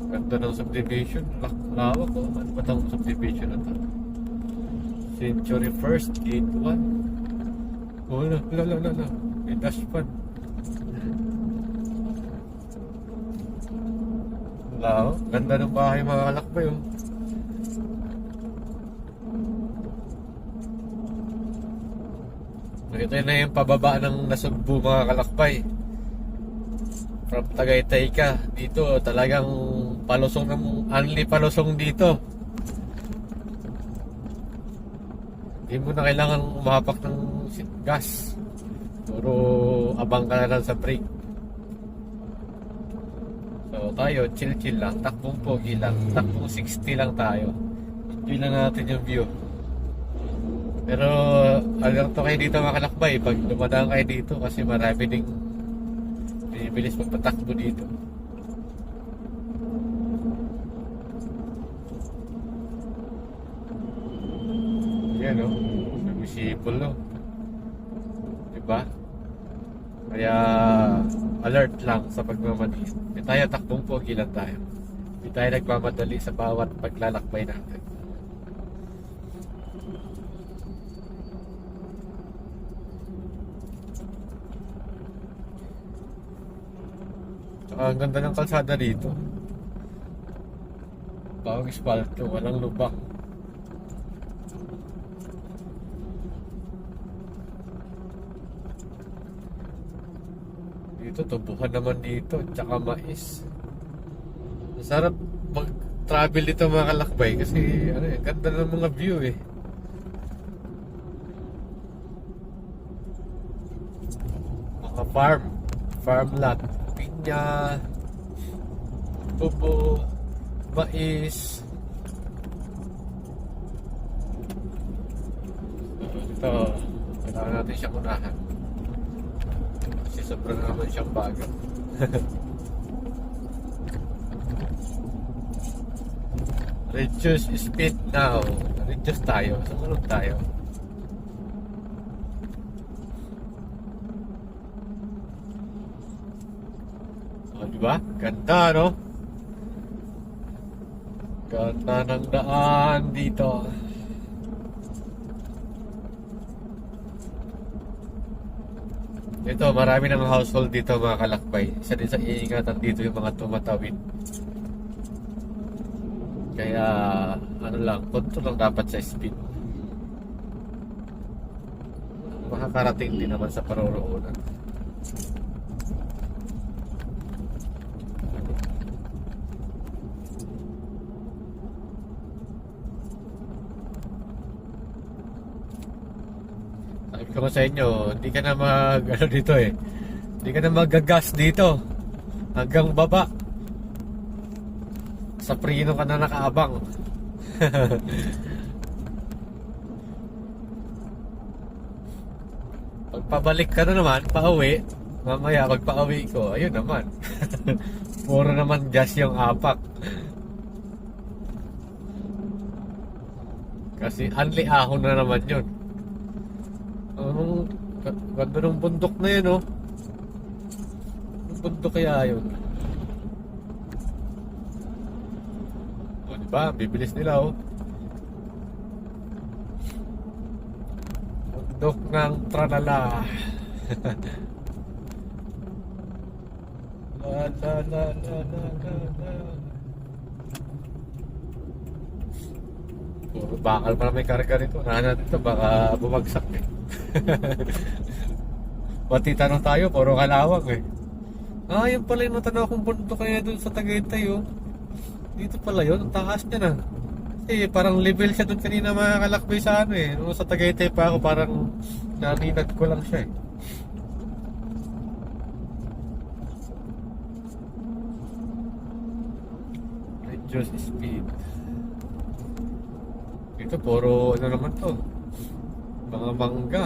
Ganda ng subdivision. Lawak ko. Ano ba itong subdivision na ito? Century First, Gate 1. Oh, la. May dashpan. Lao, ganda ng bahay mga kalakbay, oh. Ito na yung pababa ng Nasugbu mga kalakbay. From Tagaytay ka dito, talagang palusong ng only palusong dito. Hindi mo na kailangan umapak ng gas. Puro abang ka na lang sa brake. So tayo, chill lang, takbong pogi lang, takbong 60 lang tayo. Enjoy lang natin yung view. Pero alerto kayo dito mga kalakbay pag dumadaan kayo dito kasi marami ding bilis magpatakbo dito. Yan o, nagsipol no, diba? Kaya alert lang sa pagmamadali. Hindi tayo takbong pogi lang tayo. Hindi tayo nagmamadali sa bawat paglalakbay natin. Ang ganda ng kalsada dito. Bawang espalto, walang lubak. Dito, tubuhan naman dito, tsaka mais. Masarap mag-travel dito mga kalakbay kasi ganda ng mga view eh. Mga farm lot. Pinya, tubo, mais. Ito, kailangan natin siyang unahan kasi sobrang naman siyang bago. Reduce speed now. Reduce tayo, sumunod tayo. Diba? Ganda, no? Ganda ng daan dito. Ito, marami ng household dito mga kalakbay. Isa din sa iingatan dito yung mga tumatawid. Kaya, ano lang, control lang dapat sa speed. Makakarating din naman sa paroroonan. Sabi ko sa inyo, hindi ka na dito eh. Hindi ka na magagas dito. Hanggang baba. Sa prino ka na nakaabang. Pagpabalik ka na naman, pauwi. Mamaya, pagpauwi ko, ayun naman. Puro naman gas yung apak. Kasi anli ahon na naman yun. Ganda ng bundok na yun, oh. Ang bundok kaya yun. O, diba? Bibilis nila, oh. Bundok ng Tralala. La. Puro bakal pa na may karga nito. Nahanap ito, baka bumagsak eh. Pati tanong tayo, puro kalawang eh. Yun pala yung natanaw kong bundok kaya dun sa Tagaytay, oh. Dito pala yun, ang taas niya na. Kasi parang level siya dun kanina mga kalakbay sa ano eh. Nung sa Tagaytay pa ako, parang naninag ko lang siya eh. Reduce speed. Ito puro ano naman to, mga mangga.